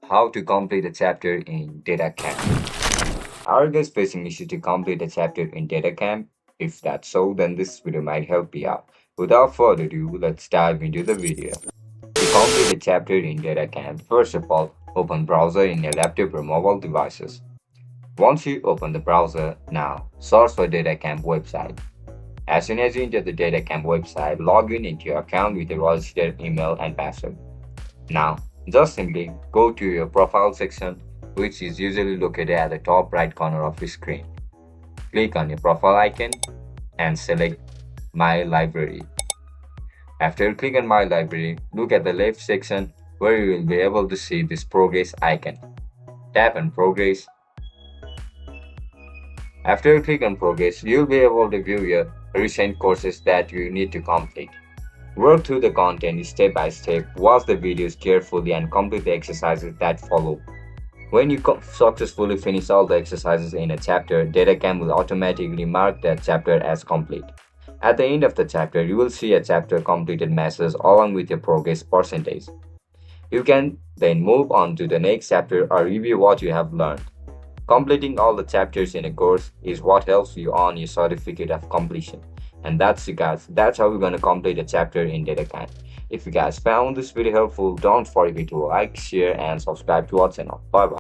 How to complete a chapter in DataCamp. Are you guys facing issue to complete a chapter in DataCamp? If that's so, then this video might help you out. Without further ado, let's dive into the video. To complete a chapter in DataCamp, first of all, open browser in your laptop or mobile devices. Once you open the browser, now search for DataCamp website. As soon as you enter the DataCamp website, log in into your account with your registered email and password. Now, just simply go to your profile section, which is usually located at the top right corner of your screen. Click on your profile icon and select My Library. After you click on My Library, look at the left section where you will be able to see this progress icon. Tap on Progress. After you click on Progress, you will be able to view your recent courses that you need to complete. Work through the content step by step, watch the videos carefully, and complete the exercises that follow. When you successfully finish all the exercises in a chapter, DataCamp will automatically mark that chapter as complete. At the end of the chapter, you will see a chapter completed message along with your progress percentage. You can then move on to the next chapter or review what you have learned. Completing all the chapters in a course is what helps you earn your certificate of completion. And that's it, guys. That's how we're going to complete a chapter in DataCamp. If you guys found this video helpful, don't forget to like, share, and subscribe to our channel. Bye bye.